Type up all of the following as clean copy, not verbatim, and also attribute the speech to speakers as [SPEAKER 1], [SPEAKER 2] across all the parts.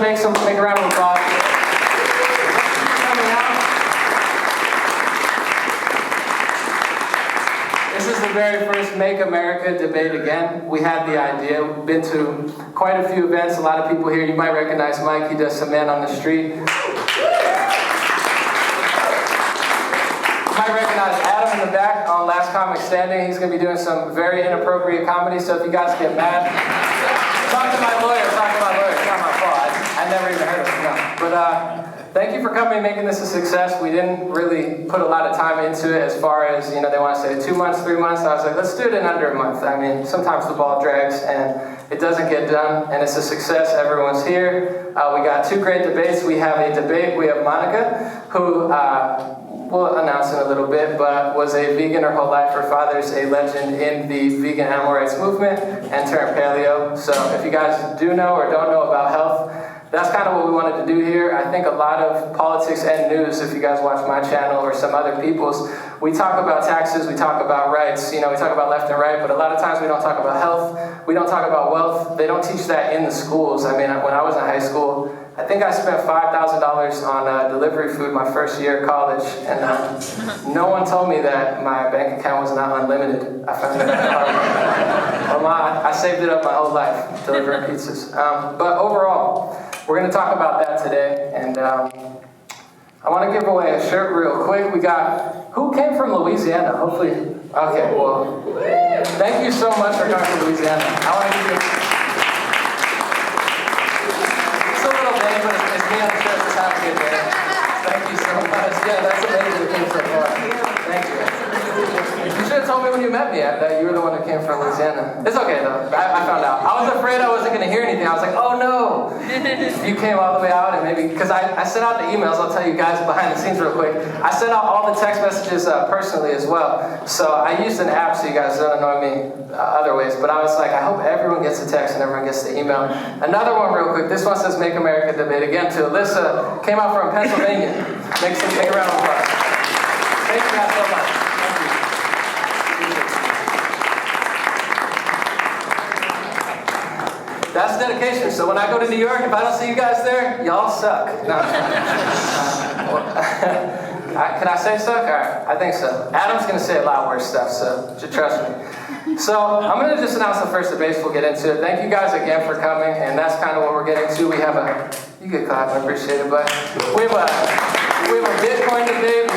[SPEAKER 1] much. Make a round of applause. Coming out. This is the very first Make America Debate Again. We had the idea. We've been to quite a few events. A lot of people here. You might recognize Mike. He does some men on the street. You might recognize Adam in the back on Last Comic Standing. He's going to be doing some very inappropriate comedy. So if you guys get mad, talk to my lawyer. It's not my fault. I never even heard of it. No. But thank you for coming and making this a success. We didn't really put a lot of time into it as far as, they want to say 2 months, 3 months. I was like, let's do it in under a month. I mean, sometimes the ball drags and it doesn't get done, and it's a success. Everyone's here. We got 2 great debates. We have a debate. We have Monica, who we'll announce in a little bit, but was a vegan her whole life. Her father's a legend in the vegan animal rights movement and turned paleo. So if you guys do know or don't know about health, that's kind of what we wanted to do here. I think a lot of politics and news, if you guys watch my channel or some other people's, we talk about taxes, we talk about rights, we talk about left and right, but a lot of times we don't talk about health, we don't talk about wealth. They don't teach that in the schools. I mean, when I was in high school, I think I spent $5,000 on delivery food my first year of college, and no one told me that my bank account was not unlimited. I found it out. I saved it up my whole life, delivering pizzas. But overall, we're going to talk about that today, and I want to give away a shirt real quick. We got, who came from Louisiana? Hopefully, okay, well, thank you so much for coming from Louisiana. I want to give you, it's a little day, but it's me on the shirt, it's not good day. Thank you so much. Yeah, that's amazing thing so far. Thank you. You should have told me when you met me that you were the one that came from Louisiana. It's okay though. I found out. I was afraid I wasn't going to hear anything. I was like, oh no. You came all the way out, and maybe, because I sent out the emails. I'll tell you guys behind the scenes real quick. I sent out all the text messages personally as well. So I used an app so you guys don't annoy me other ways. But I was like, I hope everyone gets the text and everyone gets the email. Another one real quick. This one says Make America Debate Again to Alyssa. Came out from Pennsylvania. Make a round of applause. Thank you guys so much. Thank you. That's dedication. So when I go to New York, if I don't see you guys there, y'all suck. No. Can I say suck? All right, I think so. Adam's going to say a lot worse stuff, so just trust me. So I'm going to just announce the first debates. We'll get into it. Thank you guys again for coming, and that's kind of what we're getting to. We have a, you get clap, I appreciate it, but we have a Bitcoin debate.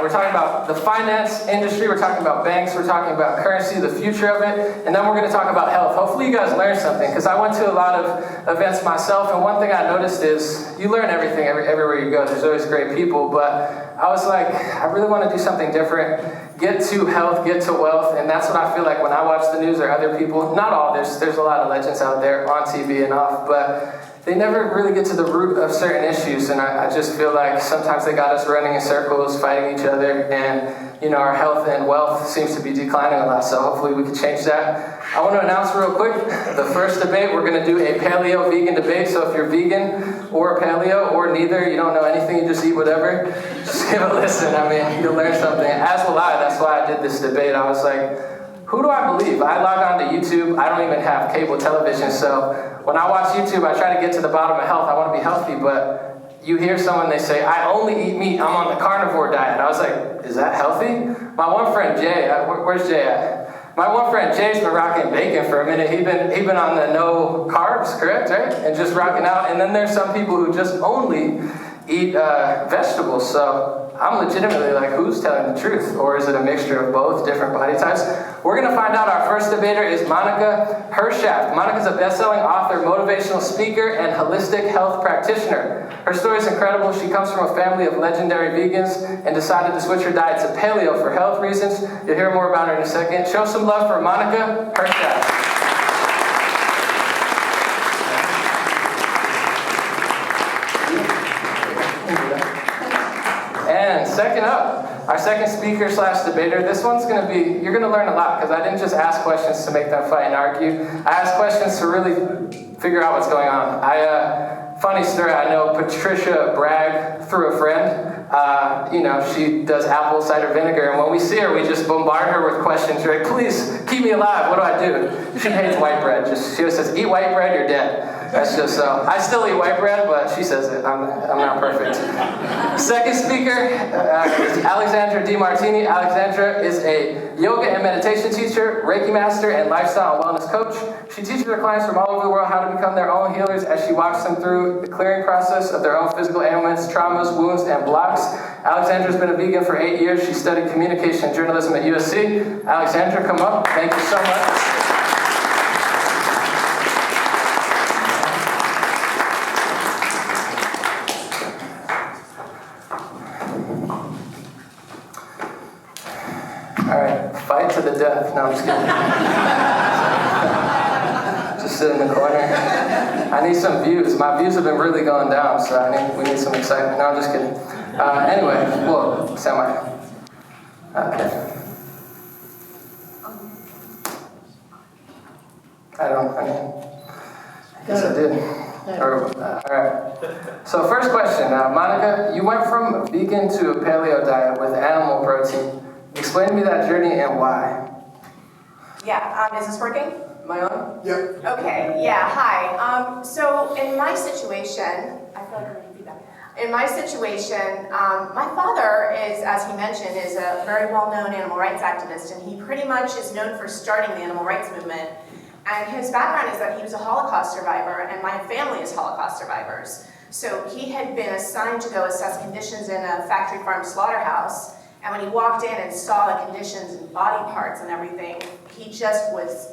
[SPEAKER 1] We're talking about the finance industry. We're talking about banks. We're talking about currency, the future of it. And then we're going to talk about health. Hopefully you guys learned something, because I went to a lot of events myself, and one thing I noticed is you learn everything everywhere you go. There's always great people, but I was like, I really want to do something different. Get to health, get to wealth, and that's what I feel like when I watch the news or other people. Not all, there's a lot of legends out there on TV and off, but they never really get to the root of certain issues, and I just feel like sometimes they got us running in circles, fighting each other, and our health and wealth seems to be declining a lot, so hopefully we can change that. I want to announce real quick, the first debate, we're going to do a paleo-vegan debate, so if you're vegan or paleo or neither, you don't know anything, you just eat whatever, just give it a listen. I mean, you'll learn something, as will I. That's why I did this debate. I was like, who do I believe? I log on to YouTube. I don't even have cable television, so when I watch YouTube, I try to get to the bottom of health. I want to be healthy, but you hear someone, they say, I only eat meat. I'm on the carnivore diet. I was like, is that healthy? My one friend, Jay, where's Jay at? My one friend, Jay's been rocking bacon for a minute. He's been on the no carbs, correct, right? And just rocking out. And then there's some people who just only eat vegetables. So I'm legitimately like, who's telling the truth? Or is it a mixture of both, different body types? We're going to find out. Our first debater is Monica Hershaft. Monica's a best-selling author, motivational speaker, and holistic health practitioner. Her story is incredible. She comes from a family of legendary vegans and decided to switch her diet to paleo for health reasons. You'll hear more about her in a second. Show some love for Monica Hershaft. And second up, our second speaker slash debater. This one's going to be, you're going to learn a lot, because I didn't just ask questions to make them fight and argue. I asked questions to really figure out what's going on. Funny story, I know Patricia Bragg through a friend. She does apple cider vinegar, and when we see her, we just bombard her with questions. Right? Please keep me alive. What do I do? She hates white bread. She always says, "Eat white bread, you're dead." That's just so. I still eat white bread, but she says it. I'm not perfect. Second speaker is Alexandra DiMartini. Alexandra is a yoga and meditation teacher, Reiki master, and lifestyle and wellness coach. She teaches her clients from all over the world how to become their own healers as she walks them through the clearing process of their own physical ailments, traumas, wounds, and blocks. Alexandra's been a vegan for 8 years. She studied communication and journalism at USC. Alexandra, come up. Thank you so much. Fight to the death. No, I'm just kidding. Just sit in the corner. I need some views. My views have been really going down, so we need some excitement. No, I'm just kidding. Anyway, whoa, semi. Okay. I guess I did. All right. So first question, Monica, you went from vegan to a paleo diet with animal protein. Explain to me that journey and why.
[SPEAKER 2] Yeah, is this working?
[SPEAKER 1] Am I on?
[SPEAKER 3] Yep.
[SPEAKER 2] Okay, yeah, hi. So in my situation, I feel like I'm getting feedback. In my situation, my father is, as he mentioned, is a very well-known animal rights activist, and he pretty much is known for starting the animal rights movement. And his background is that he was a Holocaust survivor, and my family is Holocaust survivors. So he had been assigned to go assess conditions in a factory farm slaughterhouse. And when he walked in and saw the conditions and body parts and everything, he just was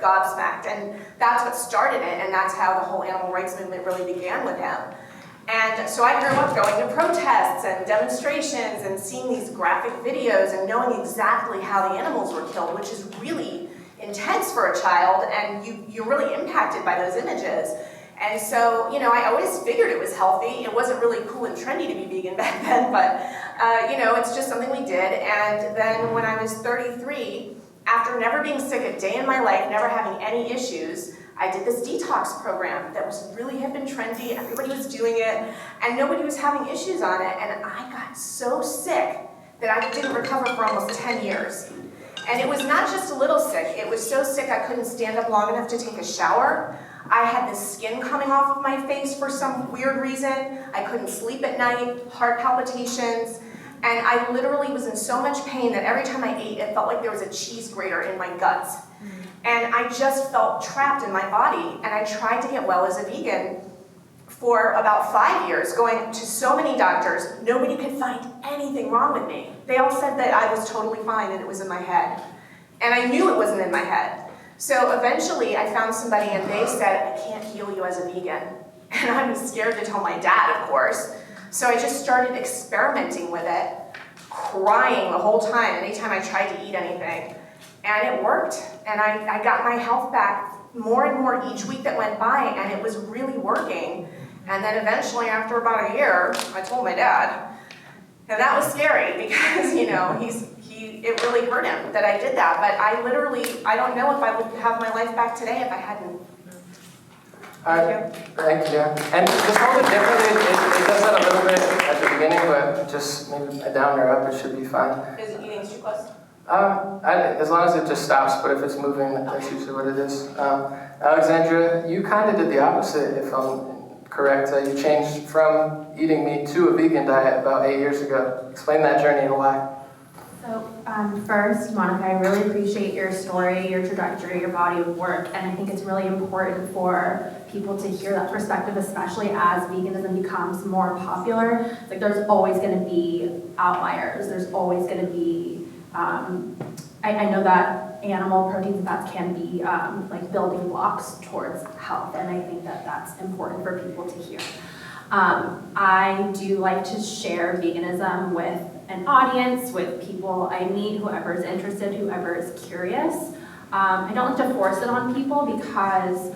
[SPEAKER 2] gobsmacked. And that's what started it, and that's how the whole animal rights movement really began with him. And so I grew up going to protests and demonstrations and seeing these graphic videos and knowing exactly how the animals were killed, which is really intense for a child, and you're really impacted by those images. And so, I always figured it was healthy. It wasn't really cool and trendy to be vegan back then, but, it's just something we did. And then when I was 33, after never being sick a day in my life, never having any issues, I did this detox program that was really hip and trendy. Everybody was doing it, and nobody was having issues on it. And I got so sick that I didn't recover for almost 10 years. And it was not just a little sick. It was so sick I couldn't stand up long enough to take a shower. I had this skin coming off of my face for some weird reason. I couldn't sleep at night, heart palpitations, and I literally was in so much pain that every time I ate, it felt like there was a cheese grater in my guts. And I just felt trapped in my body, and I tried to get well as a vegan for about 5 years, going to so many doctors. Nobody could find anything wrong with me. They all said that I was totally fine and it was in my head. And I knew it wasn't in my head. So eventually I found somebody and they said, I can't heal you as a vegan. And I was scared to tell my dad, of course. So I just started experimenting with it, crying the whole time, anytime I tried to eat anything. And it worked. And I got my health back more and more each week that went by, and it was really working. And then eventually, after about a year, I told my dad. And that was scary because, it really hurt him that I did that. But I don't know if I would have my life back today if I hadn't.
[SPEAKER 1] Thank you. And just hold it differently. It does that a little bit at the beginning, but just maybe a down or up, it should be fine.
[SPEAKER 2] Is it eating too close?
[SPEAKER 1] As long as it just stops, but if it's moving, that's usually what it is. Alexandra, you kind of did the opposite, if I'm correct. You changed from eating meat to a vegan diet about 8 years ago. Explain that journey and why.
[SPEAKER 4] So first, Monica, I really appreciate your story, your trajectory, your body of work, and I think it's really important for people to hear that perspective, especially as veganism becomes more popular. Like, there's always going to be outliers. There's always going to be, I know that animal proteins and fats can be like building blocks towards health, and I think that that's important for people to hear. I do like to share veganism with an audience, with people I meet, whoever's interested, whoever is curious. I don't like to force it on people because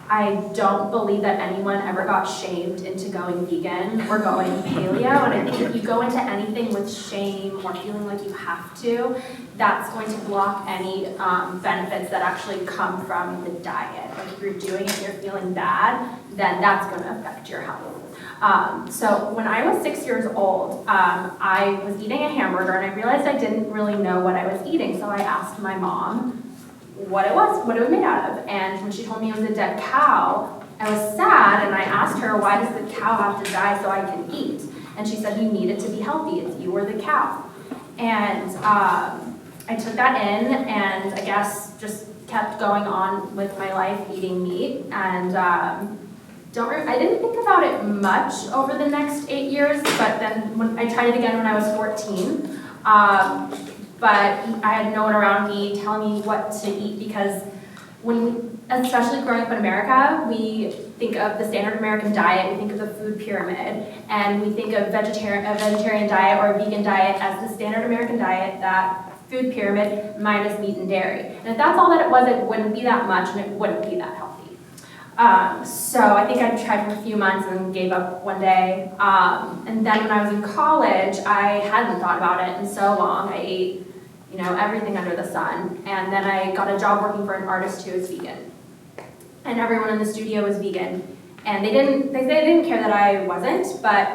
[SPEAKER 4] I don't believe that anyone ever got shamed into going vegan or going paleo, and I think if you go into anything with shame or feeling like you have to, that's going to block any benefits that actually come from the diet. Like, if you're doing it and you're feeling bad, then that's going to affect your health. So when I was 6 years old, I was eating a hamburger and I realized I didn't really know what I was eating, so I asked my mom what it was made out of. And when she told me it was a dead cow, I was sad, and I asked her, why does the cow have to die so I can eat? And she said, you need it to be healthy. It's you or the cow. And I took that in, and I guess just kept going on with my life eating meat. And I didn't think about it much over the next 8 years, but then when I tried it again when I was 14. But I had no one around me telling me what to eat, because especially growing up in America, we think of the standard American diet, we think of the food pyramid, and we think of a vegetarian diet or a vegan diet as the standard American diet, that food pyramid minus meat and dairy. And if that's all that it was, it wouldn't be that much and it wouldn't be that healthy. So I think I tried for a few months and gave up one day. And then when I was in college, I hadn't thought about it in so long. I ate everything under the sun. And then I got a job working for an artist who was vegan. And everyone in the studio was vegan. And they didn't care that I wasn't, but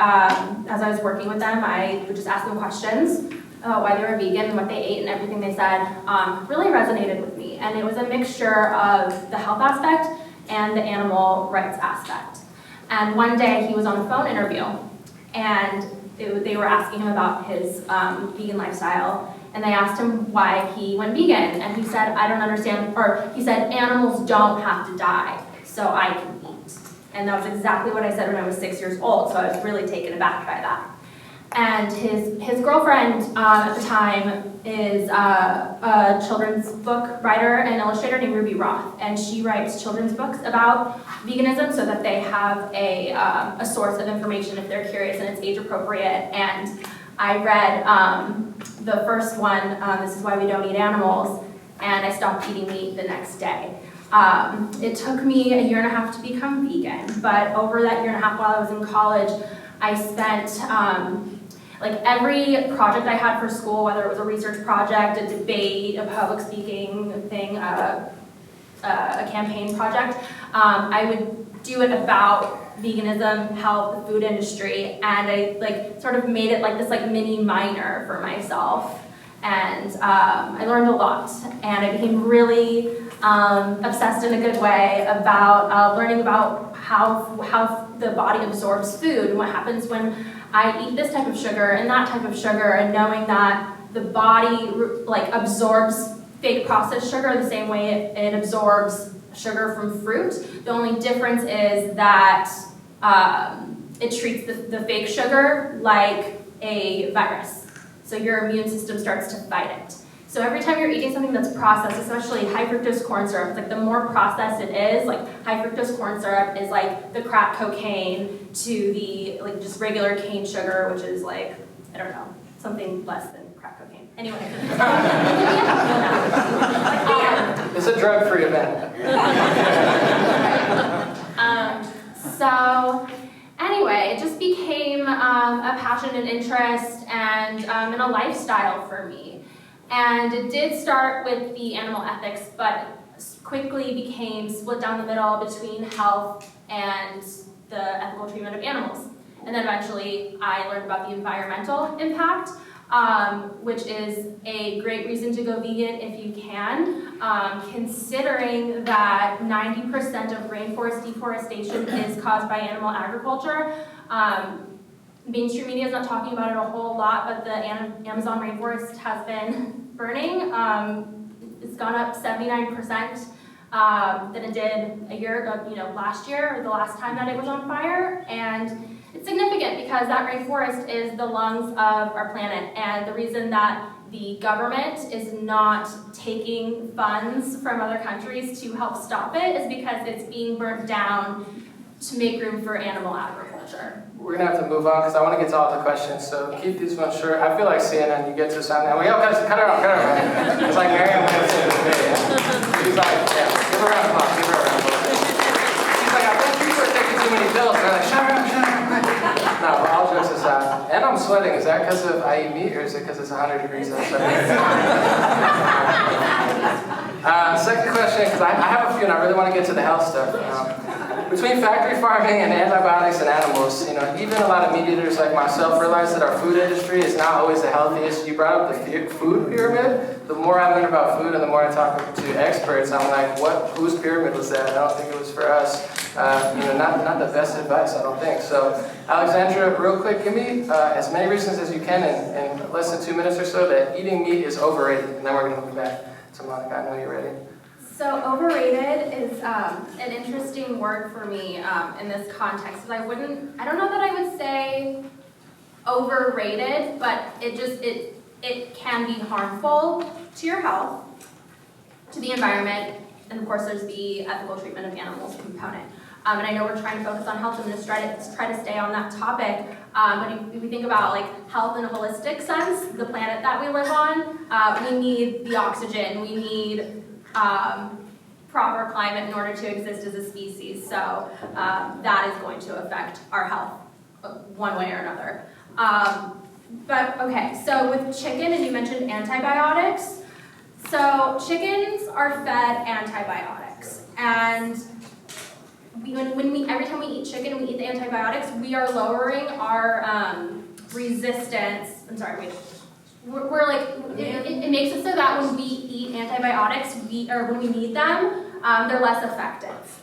[SPEAKER 4] as I was working with them, I would just ask them questions about why they were vegan and what they ate, and everything they said really resonated with me. And it was a mixture of the health aspect and the animal rights aspect. And one day he was on a phone interview, and they were asking him about his vegan lifestyle. And they asked him why he went vegan, and he said, I don't understand, or he said, animals don't have to die, so I can eat. And that was exactly what I said when I was 6 years old, so I was really taken aback by that. And his girlfriend at the time is a children's book writer and illustrator named Ruby Roth, and she writes children's books about veganism so that they have a source of information if they're curious and it's age appropriate. And I read the first one, This Is Why We Don't Eat Animals, and I stopped eating meat the next day. It took me 1.5 years to become vegan, but over that 1.5 years while I was in college, I spent every project I had for school, whether it was a research project, a debate, a public speaking thing, a campaign project, I would do it about veganism, health, the food industry, and I sort of made it this mini minor for myself. And I learned a lot, and I became really obsessed in a good way about learning about how the body absorbs food and what happens when I eat this type of sugar and that type of sugar, and knowing that the body absorbs fake processed sugar the same way it absorbs sugar from fruit. The only difference is that it treats the fake sugar like a virus. So your immune system starts to fight it. So every time you're eating something that's processed, especially high fructose corn syrup, the more processed it is, high fructose corn syrup is the crack cocaine to the just regular cane sugar, which is I don't know, something less than crack cocaine. Anyway.
[SPEAKER 1] It's a drug-free event.
[SPEAKER 4] So anyway, it just became a passion and interest and a lifestyle for me. And it did start with the animal ethics, but quickly became split down the middle between health and the ethical treatment of animals. And then eventually I learned about the environmental impact, which is a great reason to go vegan if you can, considering that 90% of rainforest deforestation is caused by animal agriculture. Mainstream media is not talking about it a whole lot, but the Amazon rainforest has been burning. It's gone up 79% than it did a year ago, last year, or the last time that it was on fire. And it's significant because that rainforest is the lungs of our planet. And the reason that the government is not taking funds from other countries to help stop it is because it's being burnt down to make room for animal agriculture.
[SPEAKER 1] We're going to have to move on because I want to get to all the questions, so keep these ones short. I feel like CNN, you get to sound now. Guys, cut her off. It's like Miriam went to the video. She's like, yeah, give her a round of applause, She's like, I think people are taking too many pills. They're like, shut her up. No, but all jokes aside. And I'm sweating. Is that because I eat meat, or is it because it's 100 degrees outside? Second question, because I have a few and I really want to get to the health stuff. Between factory farming and antibiotics and animals, animals. You know, even a lot of meat eaters like myself realize that our food industry is not always the healthiest. You brought up the food pyramid. The more I learn about food and the more I talk to experts, I'm like, whose pyramid was that? I don't think it was for us. You know, not the best advice, I don't think. So, Alexandra, real quick, give me as many reasons as you can in less than 2 minutes or so that eating meat is overrated, and then we're going to move back to Monica. I know you're ready.
[SPEAKER 4] So overrated is an interesting word for me in this context. I don't know that I would say overrated, but it can be harmful to your health, to the environment, and of course there's the ethical treatment of animals component. And I know we're trying to focus on health, I'm going to try to stay on that topic. But if we think about like health in a holistic sense, the planet that we live on, we need the oxygen, we need proper climate in order to exist as a species. So that is going to affect our health one way or another. But okay, so with chicken, and you mentioned antibiotics. So chickens are fed antibiotics, and every time we eat chicken and we eat the antibiotics, we are lowering our resistance. We're like, it makes it so that when we eat antibiotics, when we need them, they're less effective.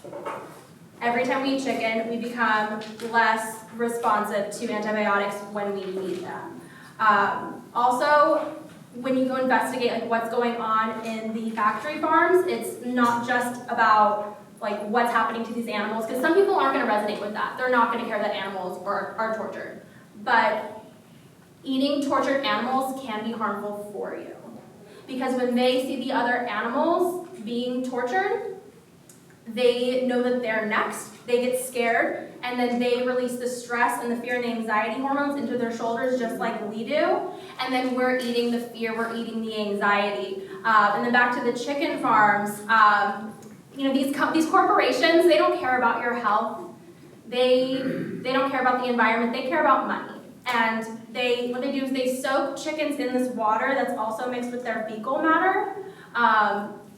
[SPEAKER 4] Every time we eat chicken, we become less responsive to antibiotics when we need them. Also, when you go investigate like what's going on in the factory farms, it's not just about like what's happening to these animals, because some people aren't going to resonate with that. They're not going to care that animals are tortured. But eating tortured animals can be harmful for you. Because when they see the other animals being tortured, they know that they're next, they get scared, and then they release the stress and the fear and the anxiety hormones into their shoulders just like we do, and then we're eating the fear, we're eating the anxiety. And then back to the chicken farms, you know, these corporations, they don't care about your health, they don't care about the environment, they care about money. And what they do is they soak chickens in this water that's also mixed with their fecal matter,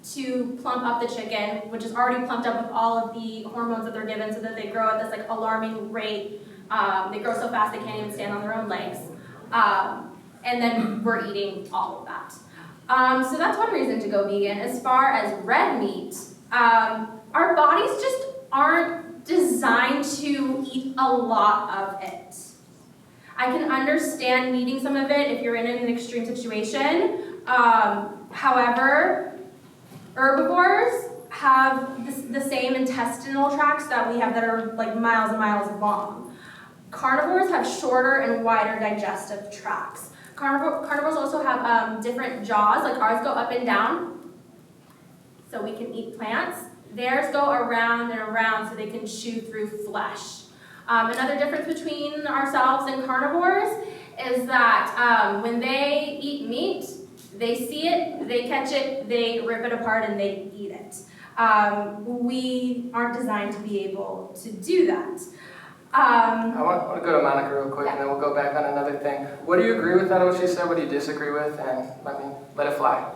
[SPEAKER 4] to plump up the chicken, which is already plumped up with all of the hormones that they're given so that they grow at this like alarming rate. They grow so fast they can't even stand on their own legs. And then we're eating all of that. So that's one reason to go vegan. As far as red meat, our bodies just aren't designed to eat a lot of it. I can understand needing some of it if you're in an extreme situation. However, herbivores have the same intestinal tracts that we have that are like miles and miles long. Carnivores have shorter and wider digestive tracts. Carnivores also have different jaws, like ours go up and down, so we can eat plants. Theirs go around and around so they can chew through flesh. Another difference between ourselves and carnivores is that when they eat meat, they see it, they catch it, they rip it apart, and they eat it. We aren't designed to be able to do that.
[SPEAKER 1] I want to go to Monica real quick, and then we'll go back on another thing. What do you agree with out of what she said? What do you disagree with? And let it fly.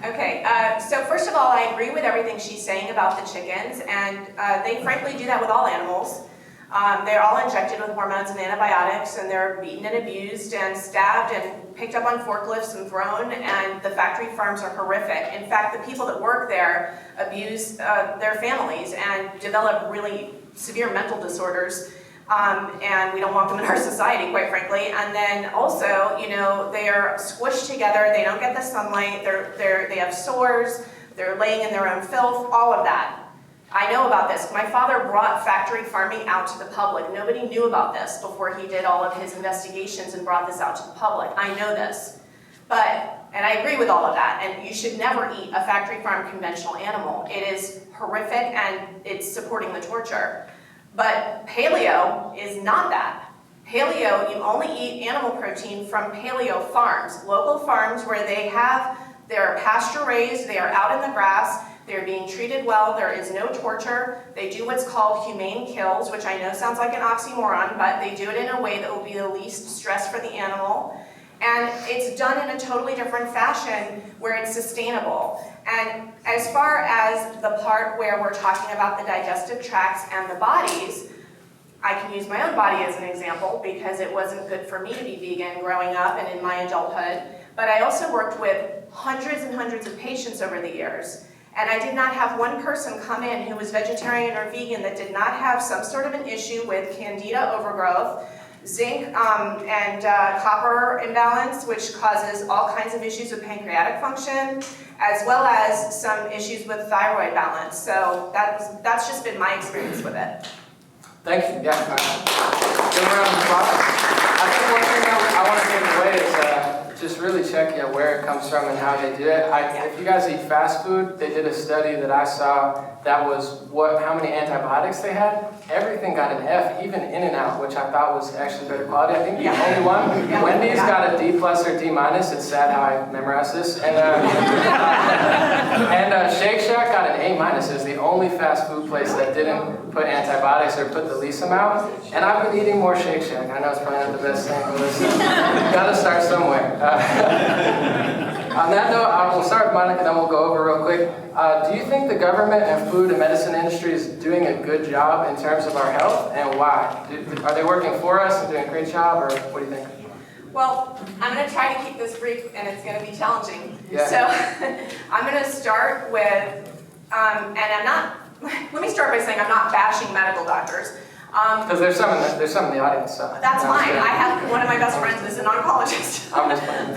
[SPEAKER 2] Okay, so first of all, I agree with everything she's saying about the chickens, and they frankly do that with all animals. They're all injected with hormones and antibiotics, and they're beaten and abused and stabbed and picked up on forklifts and thrown, and the factory farms are horrific. In fact, the people that work there abuse their families and develop really severe mental disorders, and we don't want them in our society, quite frankly. And then also, you know, they're squished together, they don't get the sunlight, they have sores, they're laying in their own filth, all of that. I know about this. My father brought factory farming out to the public. Nobody knew about this before he did all of his investigations and brought this out to the public. I know this. And I agree with all of that, and you should never eat a factory farm conventional animal. It is horrific and it's supporting the torture. But paleo is not that. Paleo, you only eat animal protein from paleo farms, local farms where they're pasture raised, they are out in the grass, they're being treated well, there is no torture, they do what's called humane kills, which I know sounds like an oxymoron, but they do it in a way that will be the least stress for the animal. And it's done in a totally different fashion where it's sustainable. And as far as the part where we're talking about the digestive tracts and the bodies, I can use my own body as an example because it wasn't good for me to be vegan growing up and in my adulthood. But I also worked with hundreds and hundreds of patients over the years. And I did not have one person come in who was vegetarian or vegan that did not have some sort of an issue with candida overgrowth, zinc and copper imbalance, which causes all kinds of issues with pancreatic function, as well as some issues with thyroid balance. So that's just been my experience with it.
[SPEAKER 1] Thank you. Yeah. Give a round of applause. I think one thing I want to take away is just really check where it comes from and how they do it. If you guys eat fast food, they did a study that I saw that was how many antibiotics they had. Everything got an F, even In-N-Out, which I thought was actually better quality. I think the only one, Wendy's got a D+ or D-. It's sad how I memorized this. And Shake Shack got an A-. It was the only fast food place that didn't put antibiotics or put the least amount. And I've been eating more Shake Shack. I know it's probably not the best thing, but listen, gotta start somewhere. On that note, we'll start with Monica, then we'll go over real quick. Do you think the government and food and medicine industry is doing a good job in terms of our health, and why? Are they working for us and doing a great job, or what do you think?
[SPEAKER 2] Well, I'm going to try to keep this brief, and it's going to be challenging.
[SPEAKER 1] Yeah.
[SPEAKER 2] So I'm going to start with, let me start by saying I'm not bashing medical doctors.
[SPEAKER 1] Because there's some in the audience. So
[SPEAKER 2] that's fine. I have one of my best friends is an oncologist.
[SPEAKER 1] I'm just playing.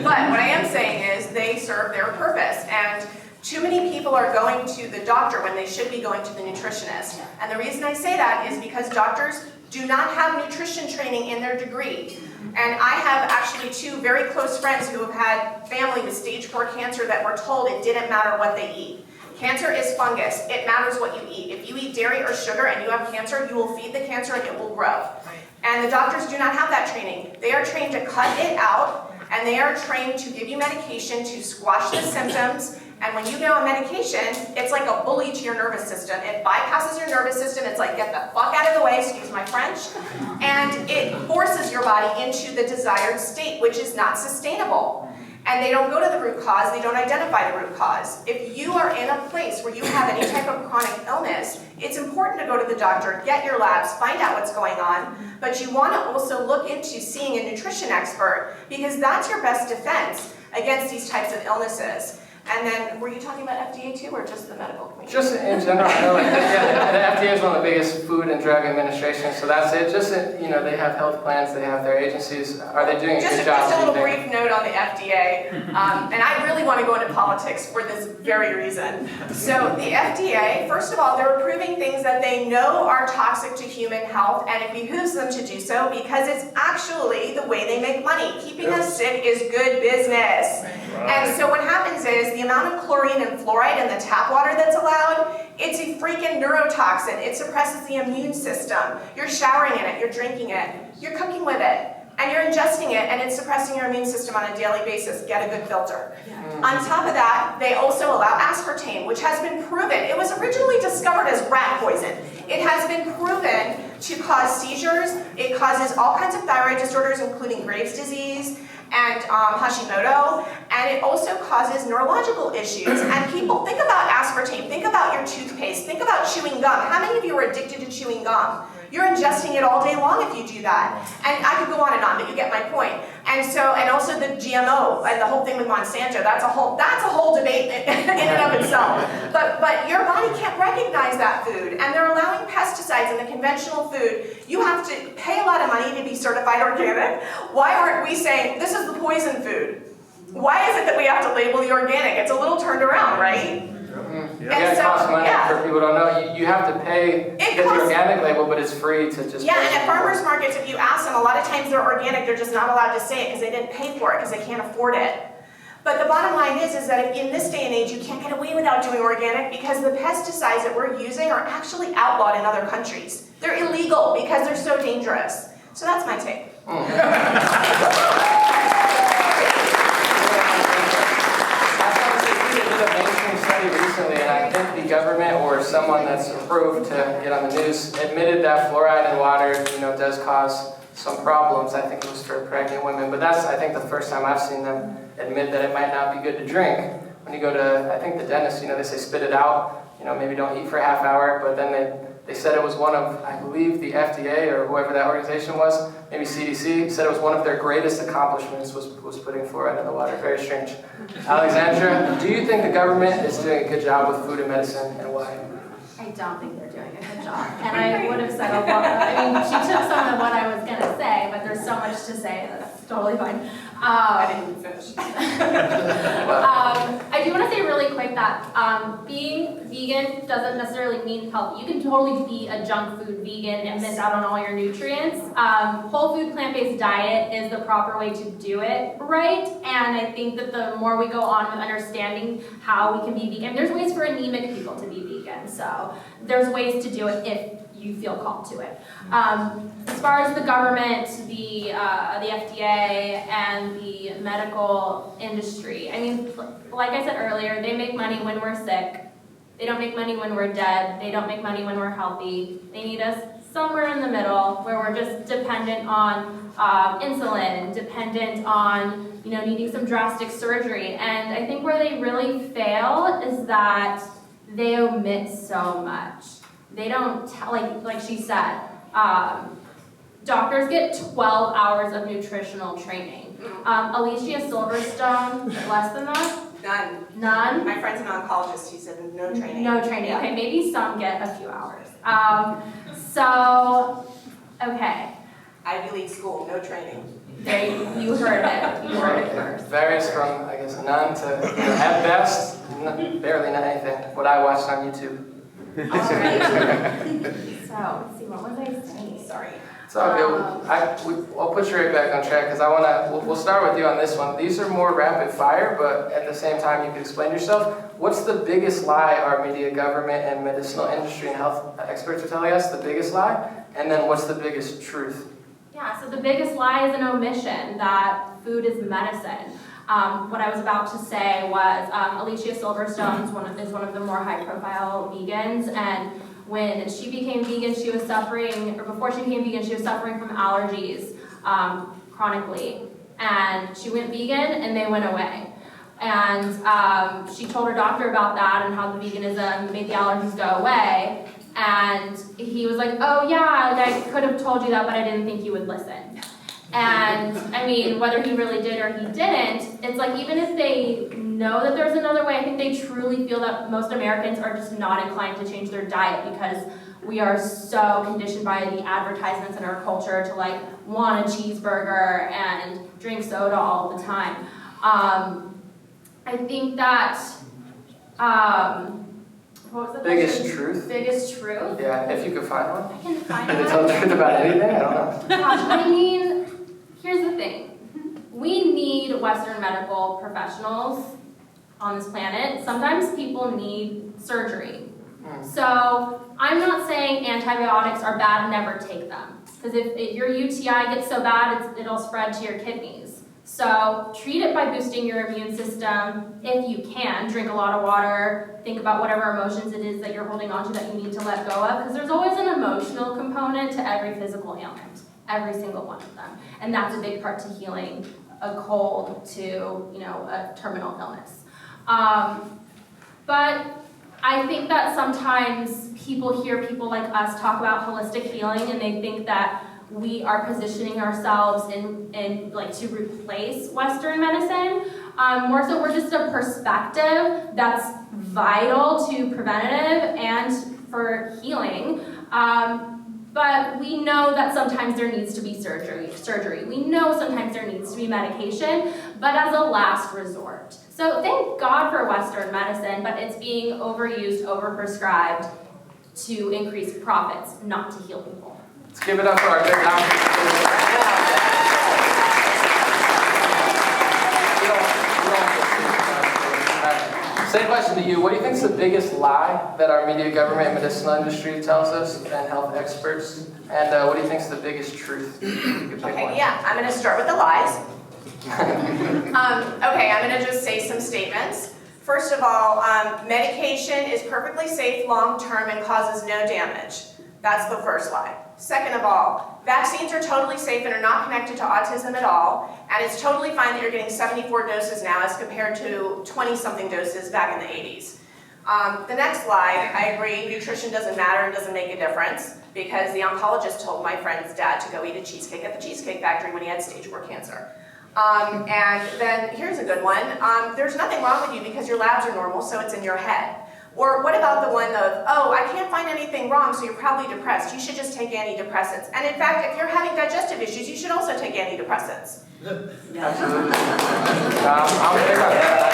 [SPEAKER 2] But what I am saying is they serve their purpose, and too many people are going to the doctor when they should be going to the nutritionist. And the reason I say that is because doctors do not have nutrition training in their degree. And I have actually two very close friends who have had family with stage 4 cancer that were told it didn't matter what they eat. Cancer is fungus. It matters what you eat. If you eat dairy or sugar and you have cancer, you will feed the cancer and it will grow. And the doctors do not have that training. They are trained to cut it out, and they are trained to give you medication to squash the symptoms. And when you get on medication, it's like a bully to your nervous system. It bypasses your nervous system. It's like, get the fuck out of the way, excuse my French. And it forces your body into the desired state, which is not sustainable. And they don't go to the root cause, they don't identify the root cause. If you are in a place where you have any type of chronic illness, it's important to go to the doctor, get your labs, find out what's going on, but you want to also look into seeing a nutrition expert, because that's your best defense against these types of illnesses. And then, were you talking about FDA too, or just the medical community?
[SPEAKER 1] Just in general, I know, the FDA is one of the biggest food and drug administrations, so that's it. Just, they have health plans, they have their agencies. Are they doing a good job?
[SPEAKER 2] Just a little brief note on the FDA, and I really want to go into politics for this very reason. So the FDA, first of all, they're approving things that they know are toxic to human health, and it behooves them to do so because it's actually the way they make money. Keeping us sick is good business. And so what happens is the amount of chlorine and fluoride in the tap water that's allowed, it's a freaking neurotoxin. It suppresses the immune system. You're showering in it, you're drinking it, you're cooking with it, and you're ingesting it, and it's suppressing your immune system on a daily basis. Get a good filter. On top of that, they also allow aspartame, which has been proven. It was originally discovered as rat poison. It has been proven to cause seizures. It causes all kinds of thyroid disorders, including Graves' disease and Hashimoto, and it also causes neurological issues. And people, think about aspartame, think about your toothpaste, think about chewing gum. How many of you are addicted to chewing gum? You're ingesting it all day long if you do that. And I could go on, but you get my point. And also the GMO and the whole thing with Monsanto, that's a whole debate in and of itself. But your body can't recognize that food, and they're allowing pesticides in the conventional food. You have to pay a lot of money to be certified organic. Why aren't we saying, this is the poison food? Why is it that we have to label the organic? It's a little turned around, right?
[SPEAKER 1] Yeah, it costs money. For people who don't know, you have to pay to get the organic label, but it's free to just...
[SPEAKER 2] Yeah, and at farmers markets, if you ask them, a lot of times they're organic, they're just not allowed to say it because they didn't pay for it, because they can't afford it. But the bottom line is that if in this day and age, you can't get away without doing organic because the pesticides that we're using are actually outlawed in other countries. They're illegal because they're so dangerous. So that's my take.
[SPEAKER 1] Recently, and I think the government or someone that's approved to get on the news admitted that fluoride in water, does cause some problems. I think it was for pregnant women, but that's, I think, the first time I've seen them admit that it might not be good to drink. When you go to, I think, the dentist, they say spit it out, maybe don't eat for a half hour, but then They said it was one of, I believe, the FDA or whoever that organization was, maybe CDC, said it was one of their greatest accomplishments was putting fluoride in the water. Very strange. Alexandra, do you think the government is doing a good job with food and medicine, and why?
[SPEAKER 4] I don't think they're doing a good job. And I would have said a lot. I mean, she took some of what I was going to say, but there's so much to say that's totally fine.
[SPEAKER 2] I didn't even finish.
[SPEAKER 4] I do want to say really quick that being vegan doesn't necessarily mean healthy. You can totally be a junk food vegan and miss out on all your nutrients. Whole food plant-based diet is the proper way to do it right, and I think that the more we go on with understanding how we can be vegan, there's ways for anemic people to be vegan, so there's ways to do it if you feel called to it. As far as the government, the FDA, and the medical industry, I mean, like I said earlier, they make money when we're sick. They don't make money when we're dead. They don't make money when we're healthy. They need us somewhere in the middle where we're just dependent on insulin, dependent on needing some drastic surgery. And I think where they really fail is that they omit so much. They don't tell, like she said, doctors get 12 hours of nutritional training. Alicia Silverstone, less than that?
[SPEAKER 2] None.
[SPEAKER 4] None?
[SPEAKER 2] My friend's an oncologist, he said no training.
[SPEAKER 4] No training, yeah. Okay, maybe some get a few hours. So, okay.
[SPEAKER 2] Ivy League school, no training.
[SPEAKER 4] You heard it. You heard it first.
[SPEAKER 1] Varies from, I guess, none to, at best, barely not anything. What I watched on YouTube.
[SPEAKER 4] All right. So, let's see, what was I saying?
[SPEAKER 2] Sorry.
[SPEAKER 1] It's all good. I'll put you right back on track because we'll start with you on this one. These are more rapid fire, but at the same time you can explain yourself. What's the biggest lie our media, government, and medicinal industry and health experts are telling us? The biggest lie? And then what's the biggest truth?
[SPEAKER 4] Yeah, so the biggest lie is an omission that food is medicine. What I was about to say was Alicia Silverstone is one of the more high-profile vegans, and when she became vegan, she was suffering, or before she became vegan, she was suffering from allergies chronically. And she went vegan, and they went away. And she told her doctor about that and how the veganism made the allergies go away. And he was like, oh yeah, I could have told you that, but I didn't think you would listen. And I mean, whether he really did or he didn't, it's like even if they know that there's another way, I think they truly feel that most Americans are just not inclined to change their diet because we are so conditioned by the advertisements in our culture to like want a cheeseburger and drink soda all the time. I think that, what was the
[SPEAKER 1] biggest
[SPEAKER 4] question?
[SPEAKER 1] Truth?
[SPEAKER 4] Biggest truth?
[SPEAKER 1] Yeah, if you could find one.
[SPEAKER 4] I can find
[SPEAKER 1] Can
[SPEAKER 4] one.
[SPEAKER 1] they tell the truth about anything? I don't know.
[SPEAKER 4] Gosh, I mean, here's the thing. We need Western medical professionals on this planet. Sometimes people need surgery. So I'm not saying antibiotics are bad, never take them. Because if your UTI gets so bad, it'll spread to your kidneys. So treat it by boosting your immune system if you can. Drink a lot of water. Think about whatever emotions it is that you're holding on to that you need to let go of. Because there's always an emotional component to every physical ailment. Every single one of them. And that's a big part to healing a cold to, a terminal illness. But I think that sometimes people hear people like us talk about holistic healing and they think that we are positioning ourselves in like to replace Western medicine. More so we're just a perspective that's vital to preventative and for healing. But we know that sometimes there needs to be surgery. We know sometimes there needs to be medication, but as a last resort. So thank God for Western medicine, but it's being overused, overprescribed to increase profits, not to heal people.
[SPEAKER 1] Let's give it up for our good doctors. Same question to you. What do you think is the biggest lie that our media, government, and medicinal industry tells us, and health experts? And what do you think is the biggest truth?
[SPEAKER 2] Okay, yeah, I'm going to start with the lies. Okay, I'm going to just say some statements. First of all, medication is perfectly safe long-term and causes no damage. That's the first lie. Second of all, vaccines are totally safe and are not connected to autism at all, and it's totally fine that you're getting 74 doses now as compared to 20-something doses back in the 80s. The next slide, I agree, nutrition doesn't matter and doesn't make a difference because the oncologist told my friend's dad to go eat a cheesecake at the Cheesecake Factory when he had stage 4 cancer. And then here's a good one. There's nothing wrong with you because your labs are normal, so it's in your head. Or what about the one of, oh, I can't find anything wrong, so you're probably depressed. You should just take antidepressants. And in fact, if you're having digestive issues, you should also take antidepressants.
[SPEAKER 1] Absolutely. I'm big on that.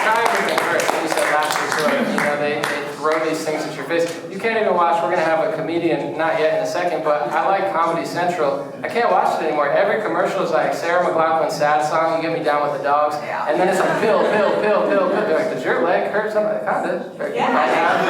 [SPEAKER 1] Try everything first. You said last resort. You know, they throw these things at your face. You can't even watch. We're going to have a comedian, not yet in a second, but I like Comedy Central. I can't watch it anymore. Every commercial is like Sarah McLachlan's sad song, You Get Me Down with the Dogs. And then it's like pill. They're like, does your leg hurt? Something kind of.
[SPEAKER 2] Yeah.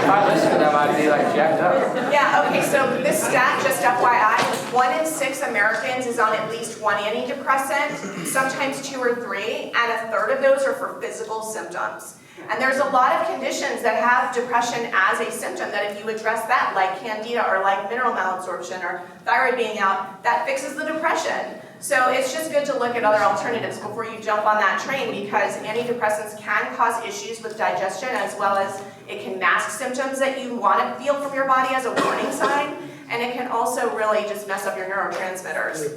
[SPEAKER 1] If I listen to them, I'd be like jacked up.
[SPEAKER 2] Yeah, okay, so this stat, just FYI, 1 in 6 Americans is on at least one antidepressant, sometimes 2 or 3, and a third of those are for physical symptoms. And there's a lot of conditions that have depression as a symptom that if you address that, like candida or like mineral malabsorption or thyroid being out, that fixes the depression. So it's just good to look at other alternatives before you jump on that train because antidepressants can cause issues with digestion as well as it can mask symptoms that you want to feel from your body as a warning sign. And it can also really just mess up your neurotransmitters.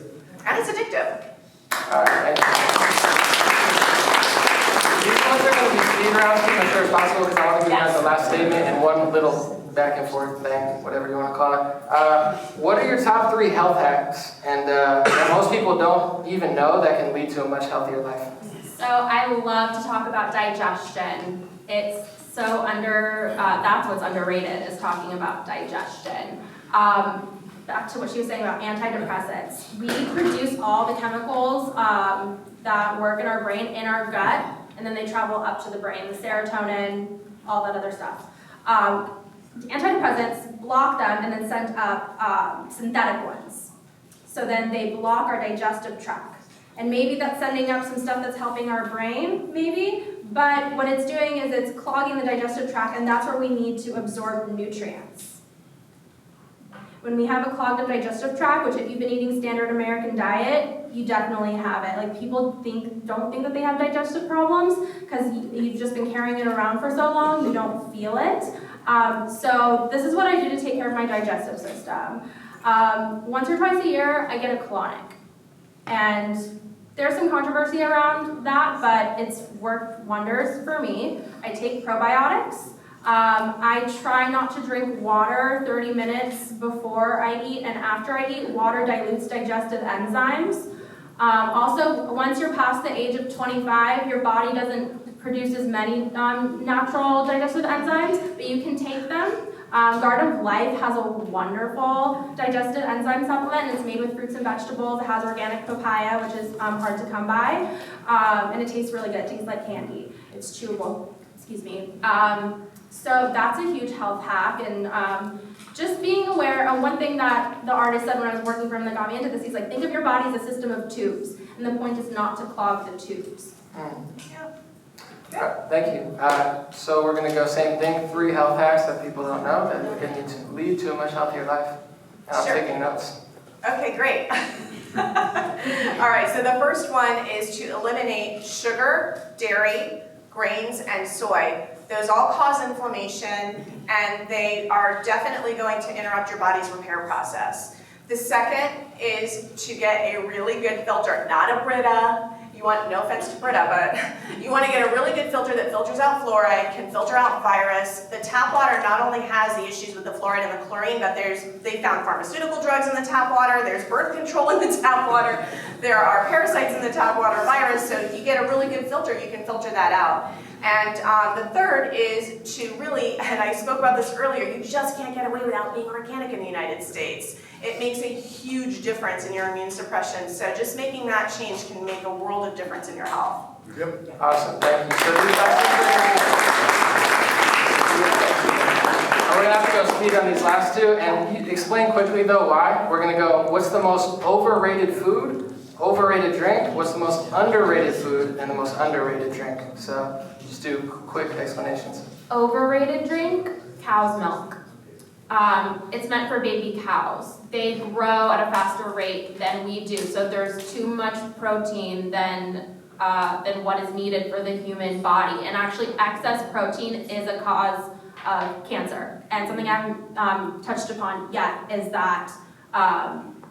[SPEAKER 2] And it's addictive.
[SPEAKER 1] All right, thank you. These ones are going to be speed rounds, keep as short as possible because I want to give you guys the last statement and one little back and forth thing, whatever you want to call it. What are your top 3 health hacks and that most people don't even know that can lead to a much healthier life?
[SPEAKER 4] So I love to talk about digestion. It's so that's what's underrated is talking about digestion. Back to what she was saying about antidepressants. We produce all the chemicals that work in our brain in our gut, and then they travel up to the brain, the serotonin, all that other stuff. Antidepressants block them and then send up synthetic ones. So then they block our digestive tract. And maybe that's sending up some stuff that's helping our brain, maybe, but what it's doing is it's clogging the digestive tract, and that's where we need to absorb nutrients. When we have a clogged up digestive tract, which if you've been eating standard American diet, you definitely have it. Like people don't think that they have digestive problems because you've just been carrying it around for so long, you don't feel it. So this is what I do to take care of my digestive system. Once or twice a year, I get a colonic. And there's some controversy around that, but it's worked wonders for me. I take probiotics. I try not to drink water 30 minutes before I eat and after I eat. Water dilutes digestive enzymes. Also, once you're past the age of 25, your body doesn't produce as many natural digestive enzymes, but you can take them. Garden of Life has a wonderful digestive enzyme supplement, and it's made with fruits and vegetables. It has organic papaya, which is hard to come by, and it tastes really good. It tastes like candy. It's chewable. Excuse me. So that's a huge health hack, and just being aware. One thing that the artist said when I was working for him that got me into this, he's like, think of your body as a system of tubes, and the point is not to clog the tubes.
[SPEAKER 1] Thank you. So we're going to go same thing, 3 health hacks that people don't know that can lead to a much healthier life. And I'm taking notes.
[SPEAKER 2] Okay, great. All right, so the first one is to eliminate sugar, dairy, grains, and soy. Those all cause inflammation, and they are definitely going to interrupt your body's repair process. The second is to get a really good filter, not a Brita. You want, no offense to Brita, but you want to get a really good filter that filters out fluoride, can filter out virus. The tap water not only has the issues with the fluoride and the chlorine, but they found pharmaceutical drugs in the tap water, there's birth control in the tap water, there are parasites in the tap water, virus, so if you get a really good filter, you can filter that out. And the third is to really, and I spoke about this earlier, you just can't get away without being organic in the United States. It makes a huge difference in your immune suppression, so just making that change can make a world of difference in your health.
[SPEAKER 1] Yep. Awesome, thank you. So we're going to have to go speed on these last 2, and explain quickly though why. We're going to go, what's the most overrated food, overrated drink, what's the most underrated food, and the most underrated drink. So just do quick explanations.
[SPEAKER 4] Overrated drink, cow's milk. It's meant for baby cows. They grow at a faster rate than we do, so there's too much protein than than what is needed for the human body. And actually, excess protein is a cause of cancer. And something I haven't touched upon yet is that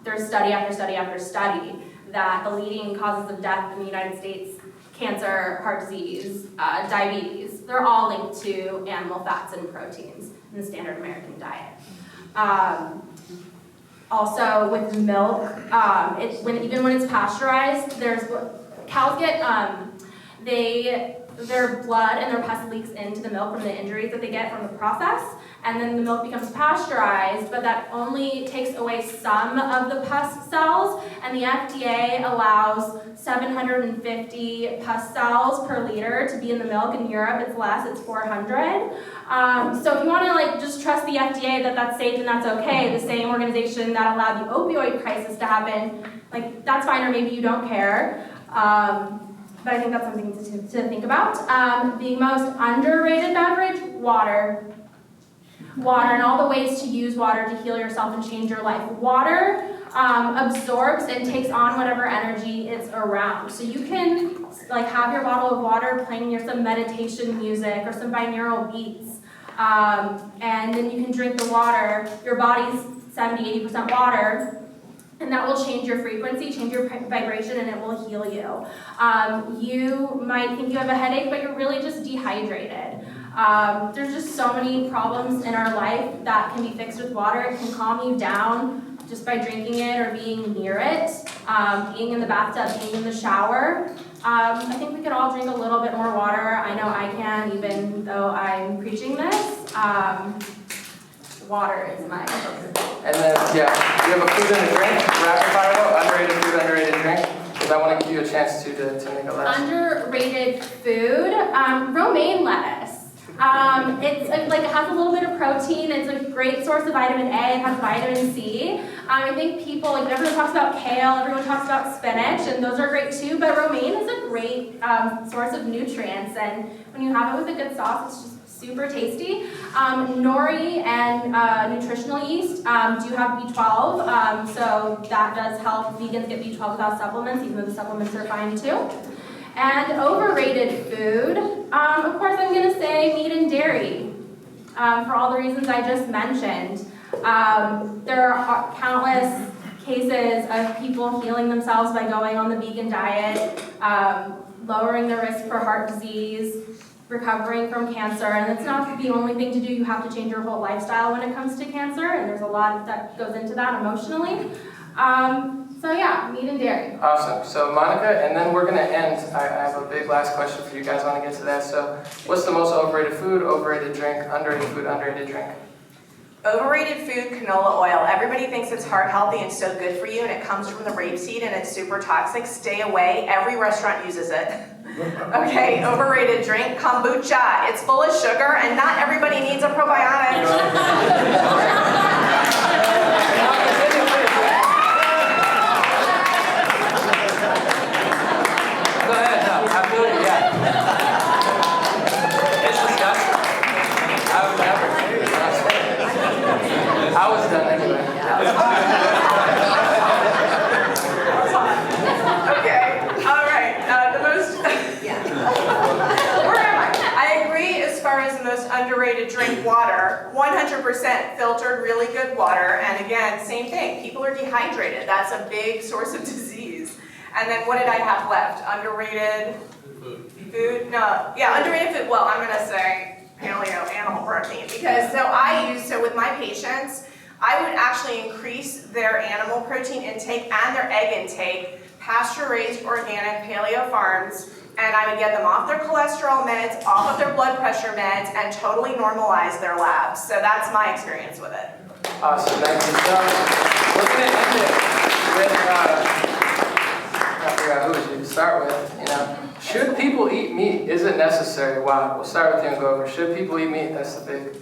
[SPEAKER 4] there's study after study after study that the leading causes of death in the United States, cancer, heart disease, diabetes, they're all linked to animal fats and proteins in the standard American diet. Also with milk, even when it's pasteurized, cows get, their blood and their pus leaks into the milk from the injuries that they get from the process, and then the milk becomes pasteurized, but that only takes away some of the pus cells, and the FDA allows 750 pus cells per liter to be in the milk. In Europe, it's less, it's 400. So if you want to just trust the FDA that that's safe and that's okay, the same organization that allowed the opioid crisis to happen, that's fine, or maybe you don't care. But I think that's something to think about. The most underrated beverage, water. Water and all the ways to use water to heal yourself and change your life. Water absorbs and takes on whatever energy is around. So you can have your bottle of water playing some meditation music or some binaural beats. And then you can drink the water. Your body's 70-80% water. And that will change your frequency, change your vibration, and it will heal you. You might think you have a headache, but you're really just dehydrated. There's just so many problems in our life that can be fixed with water. It can calm you down just by drinking it or being near it, being in the bathtub, being in the shower. I think we could all drink a little bit more water. I know I can, even though I'm preaching this. Water is my...
[SPEAKER 1] And then, do you have a food and a drink? Rapid fire though? Underrated food, underrated drink? Because I want to give you a chance to make a last. Underrated
[SPEAKER 4] food, romaine lettuce. It has a little bit of protein. It's a great source of vitamin A. It has vitamin C. I think people, everyone talks about kale, everyone talks about spinach, and those are great too, but romaine is a great source of nutrients, and when you have it with a good sauce, it's just super tasty. Nori and nutritional yeast do have B12, so that does help vegans get B12 without supplements, even though the supplements are fine too. And overrated food, of course I'm going to say meat and dairy, for all the reasons I just mentioned. There are countless cases of people healing themselves by going on the vegan diet, lowering their risk for heart disease, recovering from cancer, and it's not the only thing to do. You have to change your whole lifestyle when it comes to cancer, and there's a lot that goes into that emotionally. So yeah, meat and dairy.
[SPEAKER 1] Awesome. So Monica, and then we're going to end. I have a big last question for you guys. I want to get to that. So what's the most overrated food, overrated drink, underrated food, underrated drink?
[SPEAKER 2] Overrated food, canola oil. Everybody thinks it's heart healthy and so good for you, and it comes from the rapeseed and it's super toxic. Stay away. Every restaurant uses it. Okay, overrated drink, kombucha. It's full of sugar and not everybody needs a probiotic.
[SPEAKER 1] Go ahead, no, absolutely, yeah. It's disgusting. I would never. I was done anyway.
[SPEAKER 2] Okay, all right. Where am I? I agree as far as the most underrated drink, water. 100% filtered, really good water. And again, same thing. People are dehydrated. That's a big source of disease. And then what did I have left? Underrated food? No. Yeah, underrated food. Well, I'm going to say paleo animal protein. Because so with my patients, I would actually increase their animal protein intake and their egg intake, pasture-raised organic paleo farms, and I would get them off their cholesterol meds, off of their blood pressure meds, and totally normalize their labs. So that's my experience with it.
[SPEAKER 1] Awesome, thank you. So we're going to end it with, I forgot who we should start with, Should people eat meat? Is it necessary? Wow, we'll start with you and go over. Should people eat meat? That's the big...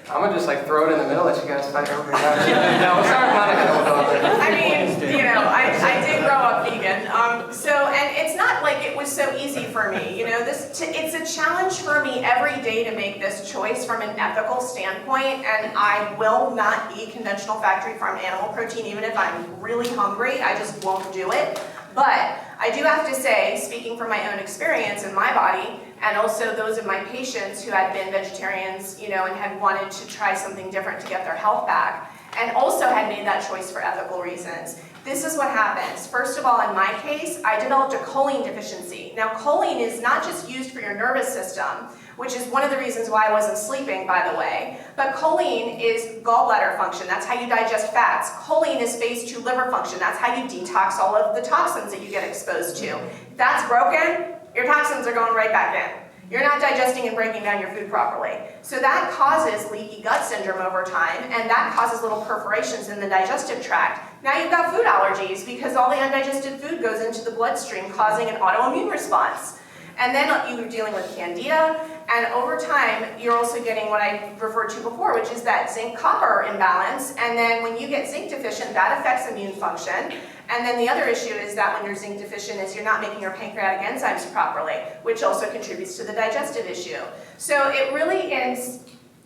[SPEAKER 1] I'm going to just throw it in the middle, let you guys fight over it. No, we'll start with Monica and we'll go over.
[SPEAKER 2] I mean, I did grow up vegan. And it's not like it was so easy for me. It's a challenge for me every day to make this choice from an ethical standpoint, and I will not eat conventional factory farmed animal protein even if I'm really hungry. I just won't do it. But I do have to say, speaking from my own experience in my body, and also those of my patients who had been vegetarians, and had wanted to try something different to get their health back, and also had made that choice for ethical reasons. This is what happens. First of all, in my case, I developed a choline deficiency. Now, choline is not just used for your nervous system, which is one of the reasons why I wasn't sleeping, by the way, but choline is gallbladder function. That's how you digest fats. Choline is phase 2 liver function. That's how you detox all of the toxins that you get exposed to. If that's broken, your toxins are going right back in. You're not digesting and breaking down your food properly. So that causes leaky gut syndrome over time, and that causes little perforations in the digestive tract. Now you've got food allergies because all the undigested food goes into the bloodstream, causing an autoimmune response. And then you're dealing with candida, and over time, you're also getting what I referred to before, which is that zinc-copper imbalance. And then when you get zinc deficient, that affects immune function. And then the other issue is that when you're zinc deficient is you're not making your pancreatic enzymes properly, which also contributes to the digestive issue. So it really is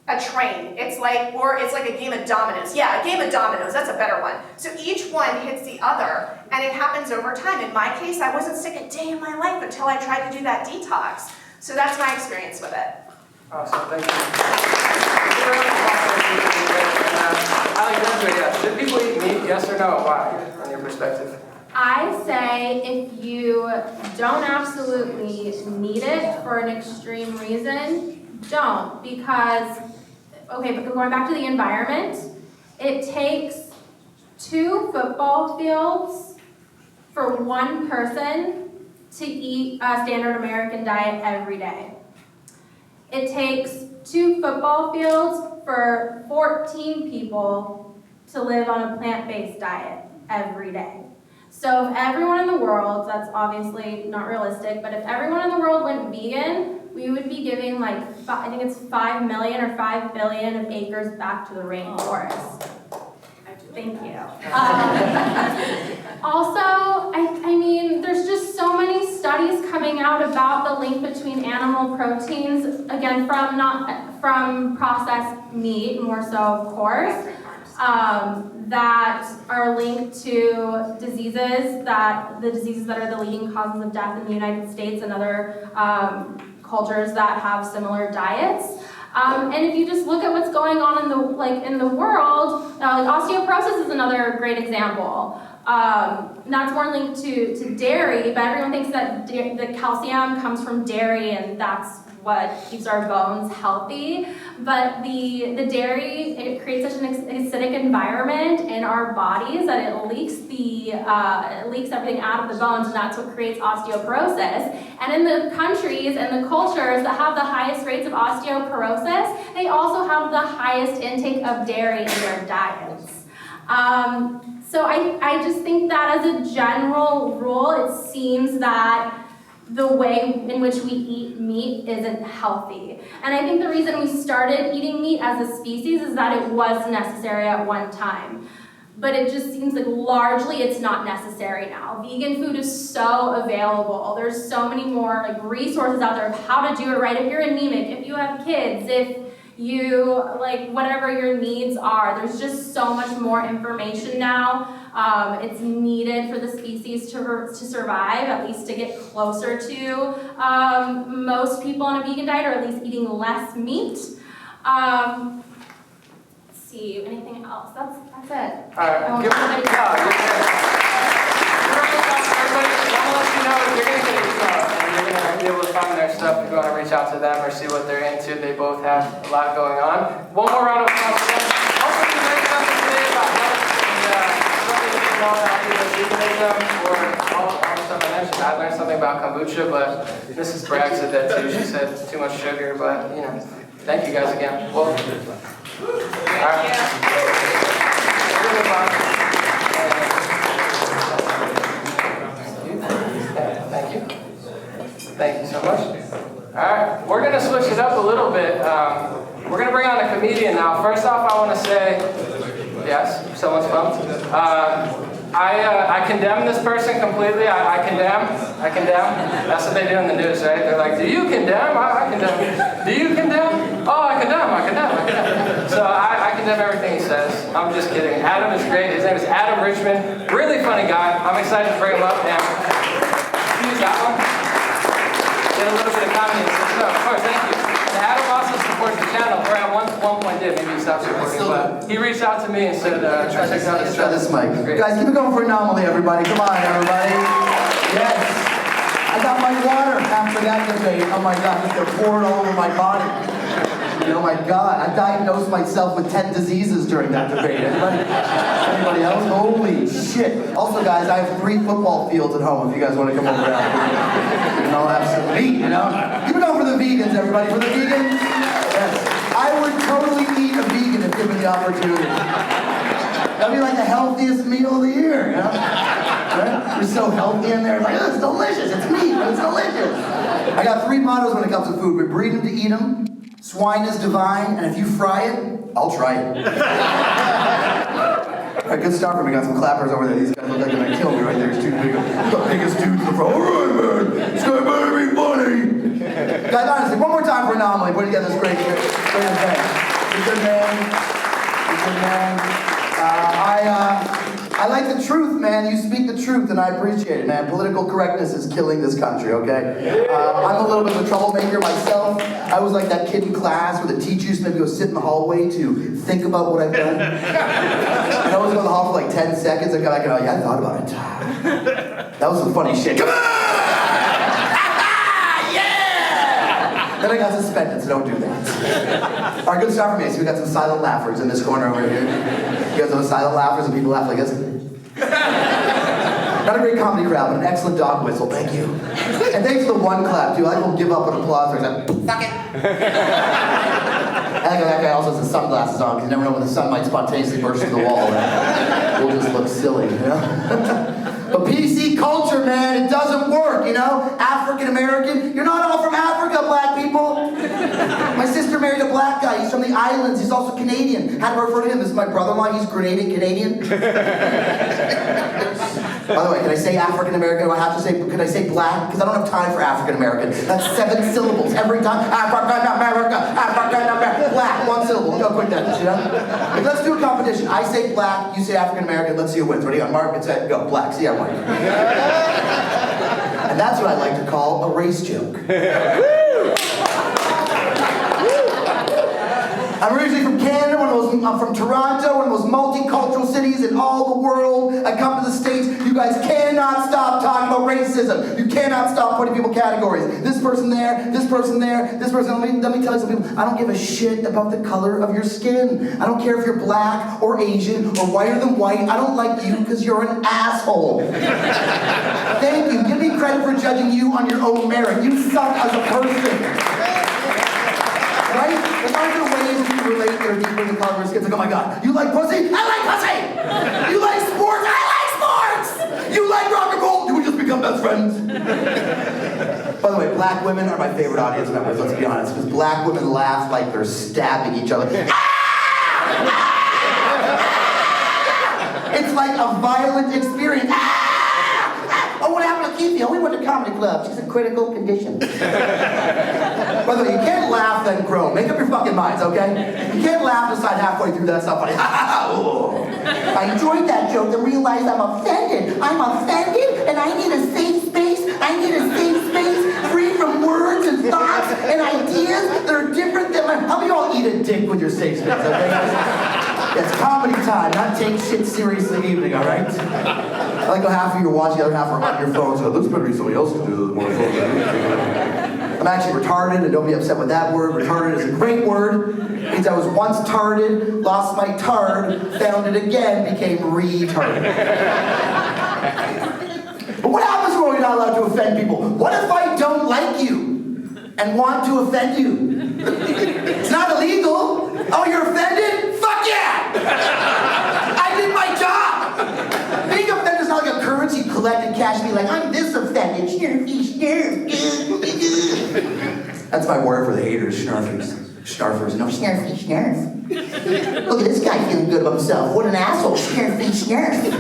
[SPEAKER 2] a train. It's like a game of dominoes. Yeah, a game of dominoes, that's a better one. So each one hits the other, and it happens over time. In my case, I wasn't sick a day in my life until I tried to do that detox. So that's my experience with it.
[SPEAKER 1] Awesome, thank you. Alexandra, yeah, should people eat meat, yes or no, and why, from your perspective?
[SPEAKER 4] I say if you don't absolutely need it for an extreme reason, don't. Because, okay, but going back to the environment, it takes 2 football fields for one person to eat a standard American diet every day. It takes 2 football fields for 14 people to live on a plant-based diet every day. So if everyone in the world, that's obviously not realistic, but if everyone in the world went vegan, we would be giving I think it's 5 million or 5 billion of acres back to the rainforest. Thank you. Also, I mean, there's just so many studies coming out about the link between animal proteins, again, from processed meat, more so, of course, that are linked to diseases that are the leading causes of death in the United States and other cultures that have similar diets. And if you just look at what's going on in the world, osteoporosis is another great example. That's more linked to dairy, but everyone thinks that the calcium comes from dairy, and that's what keeps our bones healthy. But the dairy, it creates such an acidic environment in our bodies that it leaks everything out of the bones, and that's what creates osteoporosis. And in the countries and the cultures that have the highest rates of osteoporosis, they also have the highest intake of dairy in their diets. So I just think that as a general rule, it seems that the way in which we eat meat isn't healthy. And I think the reason we started eating meat as a species is that it was necessary at one time. But it just seems like largely it's not necessary now. Vegan food is so available. There's so many more resources out there of how to do it right. If you're anemic, if you have kids, if you, whatever your needs are, there's just so much more information now. It's needed for the species to survive, at least to get closer to most people on a vegan diet, or at least eating less meat. Let's see, anything else? That's it.
[SPEAKER 1] All right, give everybody, I want to let you know you're going to get and you're going to be able to find their stuff if you want to reach out to them or see what they're into. They both have a lot going on. One more round of applause for them. Also, you learned something today about health and something you know about either veganism or all the stuff I mentioned. I learned something about kombucha, but Mrs. Bragg said that too. She said too much sugar, but thank you guys again. Well, all right. Thank you. Thank you so much. All right, we're going to switch it up a little bit. We're going to bring on a comedian now. First off, I want to say, yes, someone's pumped. I condemn this person completely. I condemn. That's what they do in the news, right? They're like, do you condemn? I condemn. Do you condemn? Oh, I condemn. So I condemn condemn everything he says. I'm just kidding. Adam is great. His name is Adam Richmond. Really funny guy. I'm excited to bring him up and use that one. Get a little bit of comedy. No, of course, thank you. And Adam also supports the channel. Or at one point did. Maybe he stopped supporting, but he reached out to me and said, check out this
[SPEAKER 3] Try this mic.
[SPEAKER 1] Great.
[SPEAKER 3] Guys, keep it going for An0maly, everybody. Come on, everybody. Yes. I got my water after that debate. Oh my God, they're pouring all over my body. Oh my God, I diagnosed myself with 10 diseases during that debate. Anybody else? Holy shit. Also, guys, I have 3 football fields at home if you guys want to come over and I'll have some meat, you know? Keep it going for the vegans, everybody. For the vegans, yes. I would totally eat a vegan if given the opportunity. That'd be like the healthiest meal of the year, you know? Right? You're so healthy in there, like, oh, it's delicious, it's meat, but it's delicious. I got 3 mottos when it comes to food. We breed them to eat them, swine is divine, and if you fry it, I'll try it. All right, good start for me. Got some clappers over there. These guys look like they're gonna kill me right there. It's 2 big, the biggest dudes in the front. All right, man, it's gonna be funny. Guys, honestly, one more time for An0maly. Put together this great event. You're good, man. You're good, man. I like the truth, man. You speak the truth, and I appreciate it, man. Political correctness is killing this country, okay? I'm a little bit of a troublemaker myself. I was like that kid in class where the teacher used to maybe go sit in the hallway to think about what I've done. And I always go in the hall for like 10 seconds and go back and go, yeah, I thought about it. That was some funny shit. Come on! Then I got suspended, so don't do that. All right, good start for me. So we got some silent laughers in this corner over here. You guys know silent laughers and people laugh like this? Not a great comedy crowd, but an excellent dog whistle. Thank you. And thanks for the 1 clap, too. I think we'll give up on applause. There's a suck it. I think that guy also has the sunglasses on, because you never know when the sun might spontaneously burst through the wall. And we'll just look silly, you know? But PC culture, man, it doesn't work, you know? African American, you're not all from Africa, black people. My sister married a black guy. He's from the islands. He's also Canadian. How do I refer to him? This is my brother-in-law. He's Canadian. By the way, can I say African American? Do I have to say, can I say black? Because I don't have time for African American. That's 7 syllables every time. African American, black, 1 syllable. Look how quick that is, you know? But let's do a competition. I say black, you say African American. Let's see who wins. Ready? On mark, get set, go. Black. See, I won. And that's what I like to call a race joke. I'm originally from Canada, I'm from Toronto, one of those multicultural cities in all the world. I come to the States, you guys cannot stop talking about racism. You cannot stop putting people in categories. This person there, this person there, this person. Let me tell you something. I don't give a shit about the color of your skin. I don't care if you're black or Asian or whiter than white. I don't like you because you're an asshole. Thank you. Give me credit for judging you on your own merit. You suck as a person. Right? If I do ways to relate that are deeper than colors, it's like, oh my God, you like pussy? I like pussy! You like sports? I like sports! You like rock and roll? Do we just become best friends? By the way, black women are my favorite audience members, let's be honest, because black women laugh like they're stabbing each other. It's like a violent experience. Oh, what happened to Keithie? Oh, we went to comedy club. She's in critical condition. By the way, you can't laugh then groan. Make up your fucking minds, okay? You can't laugh and decide halfway through that's not funny. I enjoyed that joke and realized I'm offended. I'm offended and I need a safe space. I need a safe space free from words and thoughts and ideas that are different than mine. How about you all eat a dick with your safe space, okay? It's comedy time, not take shit seriously in the evening, all right? I like how half of you are watching, the other half are on your phone, so this better be somebody else to do this more. I'm actually retarded, and don't be upset with that word. Retarded is a great word. It means I was once tarded, lost my tard, found it again, became retarded. But what happens when you're not allowed to offend people? What if I don't like you and want to offend you? It's not illegal. Oh, you're offended? Fuck yeah! I did my job! Being offended is not like a currency you collect and cash me like, I'm this offended. That's my word for the haters, snarfies. Snarfers. No, snarfy, snarf. Look at this guy feeling good about himself. What an asshole. Snarf, snarf. He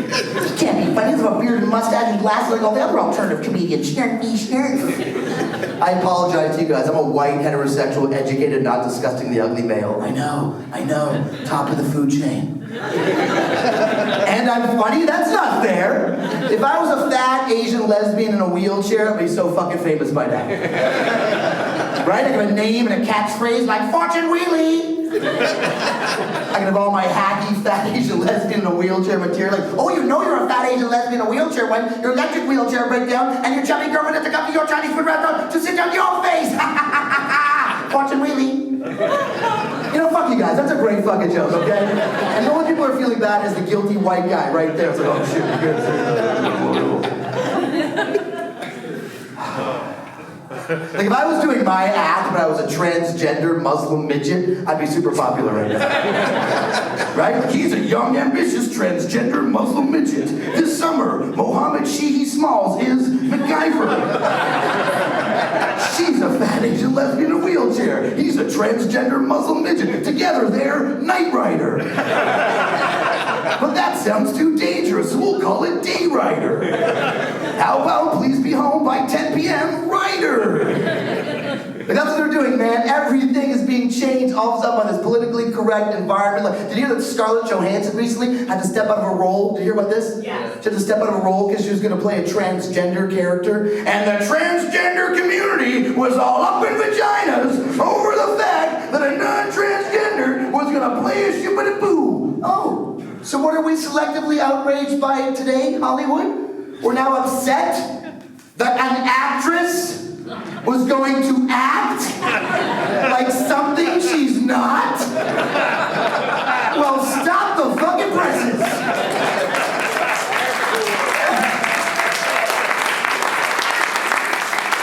[SPEAKER 3] can't be funny. He has a beard and mustache and glasses like all the other alternative comedians. Snarf, snarf. I apologize to you guys. I'm a white, heterosexual, educated, not disgustingly ugly male. I know. Top of the food chain. And I'm funny? That's not fair. If I was a fat Asian lesbian in a wheelchair, I'd be so fucking famous by now. Right? I have a name and a catchphrase like Fortune Wheelie. I can have all my hacky fat Asian lesbian in a wheelchair material. Like, oh, you know you're a fat Asian lesbian in a wheelchair when your electric wheelchair breaks down and your chubby girlfriend has to come to your Chinese food restaurant to sit down your face. Fortune Wheelie. You know, fuck you guys. That's a great fucking joke, okay? And the only people who are feeling bad is the guilty white guy right there. It's like, oh shit, good. Like if I was doing my act, but I was a transgender Muslim midget, I'd be super popular right now. Right? He's a young, ambitious transgender Muslim midget. This summer, Mohammed Sheehy Smalls is MacGyver. She's a fat Asian lesbian in a wheelchair. He's a transgender Muslim midget. Together, they're Knight Rider. But that sounds too dangerous, so we'll call it Day Rider. How about please be home by 10 p.m. Rider? Like that's what they're doing, man. Everything is being changed all of a sudden by this politically correct environment. Like, did you hear that Scarlett Johansson recently had to step out of a role? Did you hear about this?
[SPEAKER 2] Yes.
[SPEAKER 3] She had to step out of a role because she was going to play a transgender character. And the transgender community was all up in vaginas over the fact that a non-transgender was going to play a shippity-boo. Oh, so what are we selectively outraged by today, Hollywood? We're now upset that an actress was going to act like something she's not? Well, stop the fucking presses.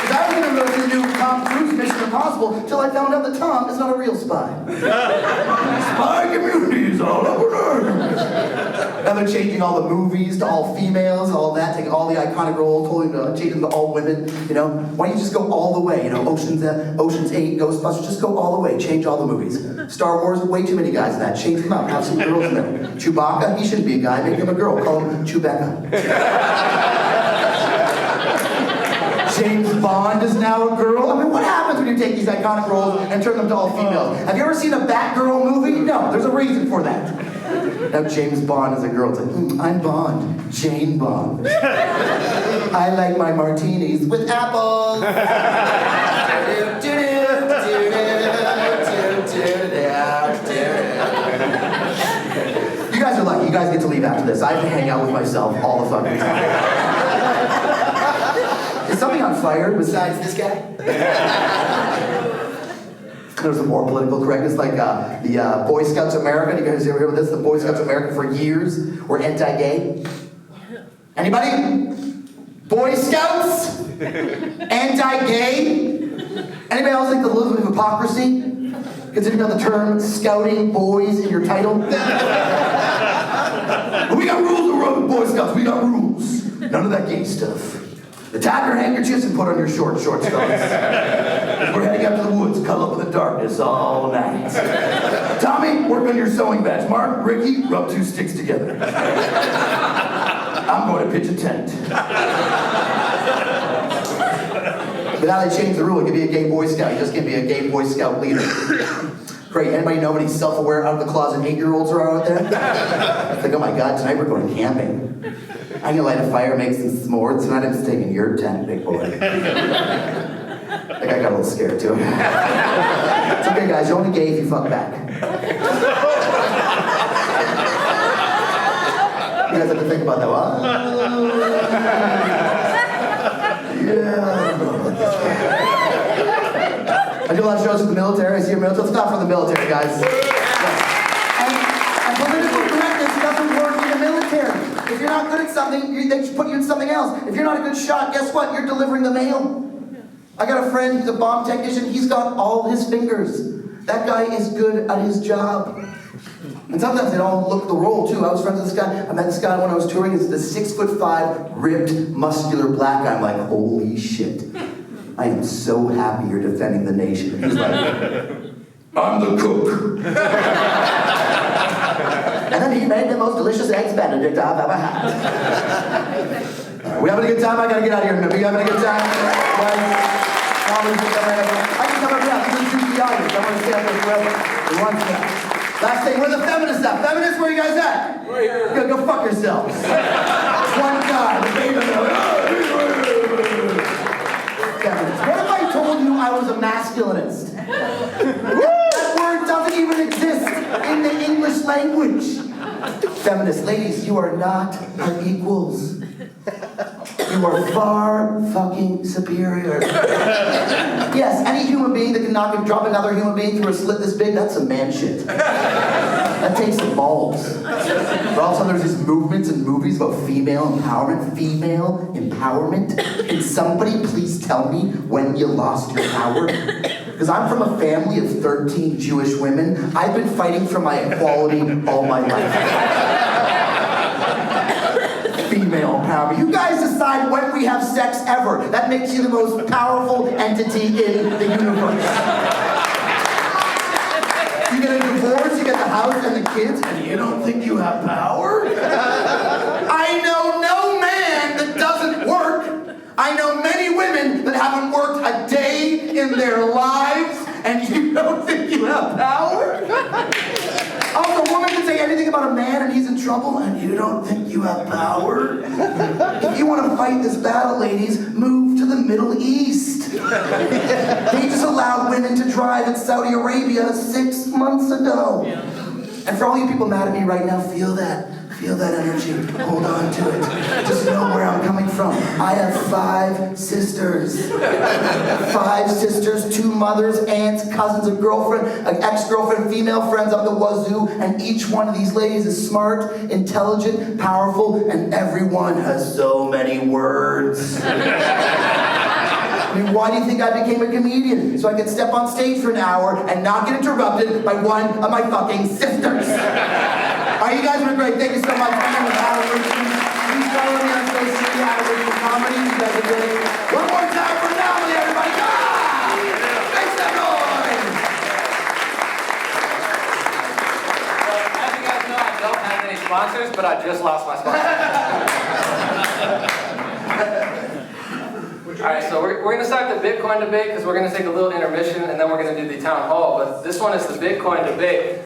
[SPEAKER 3] Because I was going to go to the new Tom Cruise Mission Impossible till I found out that Tom is not a real spy. Spy community is all over there. Now they're changing all the movies to all females, all that, taking all the iconic roles, changing them to all women, you know? Why don't you just go all the way, you know? Ocean's 8, Ghostbusters, just go all the way, change all the movies. Star Wars, way too many guys in that, change them up, have some girls in there. Chewbacca, he shouldn't be a guy, make him a girl, call him Chewbacca. James Bond is now a girl. I mean, what happens when you take these iconic roles and turn them to all females? Have you ever seen a Batgirl movie? No, there's a reason for that. Now James Bond is a girl. It's like, I'm Bond, Jane Bond. I like my martinis with apples. You guys are lucky. You guys get to leave after this. I have to hang out with myself all the fucking time. Is something on fire besides this guy? There's some more political correctness, like the Boy Scouts of America. You guys ever hear of this? The Boy Scouts of America for years were anti-gay. Anybody? Boy Scouts? Anti-gay? Anybody else think the living of hypocrisy? Considering the term scouting boys in your title? We got rules around Boy Scouts. We got rules. None of that gay stuff. The tap your handkerchiefs and put on your short skirts. We're heading out to the woods, cuddle up in the darkness all night. Tommy, work on your sewing badge. Mark, Ricky, rub 2 sticks together. I'm going to pitch a tent. But now they changed the rule. You can be a gay Boy Scout. You just can't be a gay Boy Scout leader. Great. Anybody know any self-aware, out-of-the-closet 8-year-olds are out there? It's like, oh my God, tonight we're going camping. I'm gonna light a fire, make some s'mores, tonight I'm staying in your tent, big boy. Like I got a little scared too. It's okay, guys, you're only gay if you fuck back. You guys have to think about that one. Yeah. I do a lot of shows with the military. I see your military. Let's stop for the military, guys. And political correctness doesn't work in the military. If you're not good at something, they just put you in something else. If you're not a good shot, guess what? You're delivering the mail. I got a friend who's a bomb technician. He's got all his fingers. That guy is good at his job. And sometimes they don't look the role, too. I was friends with this guy. I met this guy when I was touring. He's the 6'5", ripped, muscular black guy. I'm like, holy shit. I am so happy you're defending the nation. And he's like, I'm the cook. he made the most delicious eggs Benedict I've ever had. We having a good time? I gotta get out of here. Remember, you having a good time? I can come up here. I'm going to the audience. I want to stay up there forever. One step. Last thing, where the feminists at? Feminists, where you guys at? Right here. Go fuck yourselves. One guy. Feminist. What if I told you I was a masculinist? That word doesn't even exist in the English language. Feminist ladies, you are not our equals. You are far fucking superior. Yes, any human being that can drop another human being through a slit this big, that's some man shit. That takes some balls. But also there's these movements and movies about female empowerment. Female empowerment? Can somebody please tell me when you lost your power? Because I'm from a family of 13 Jewish women. I've been fighting for my equality all my life. Female empowerment. You guys decide when we have sex ever. That makes you the most powerful entity in the universe. You get a divorce, you get the house and the kids, and you don't think you have power? I know no man that doesn't work. I know many women that haven't worked a day in their lives, and you don't think you have power? Also, a woman can say anything about a man and he's in trouble, and you don't think you have power? If you want to fight this battle, ladies, move to the Middle East. They just allowed women to drive in Saudi Arabia 6 months ago. And for all you people mad at me right now, feel that. Feel that energy. Hold on to it. Just know where I'm coming from. I have 5 sisters. 5 sisters, 2 mothers, aunts, cousins, a girlfriend, an ex-girlfriend, female friends up the wazoo, and each one of these ladies is smart, intelligent, powerful, and everyone has so many words. I mean, why do you think I became a comedian? So I could step on stage for an hour and not get interrupted by one of my fucking sisters. All right, you guys were great. Thank you so much. My name is Alex. Please follow me on social media, Alex Comedy. You guys are great. One more time for An0maly, everybody. Make some noise.
[SPEAKER 1] As you guys know, I don't have any sponsors, but I just lost my sponsor. All right, so we're going to start the Bitcoin debate because we're going to take a little intermission and then we're going to do the town hall. But this one is the Bitcoin debate.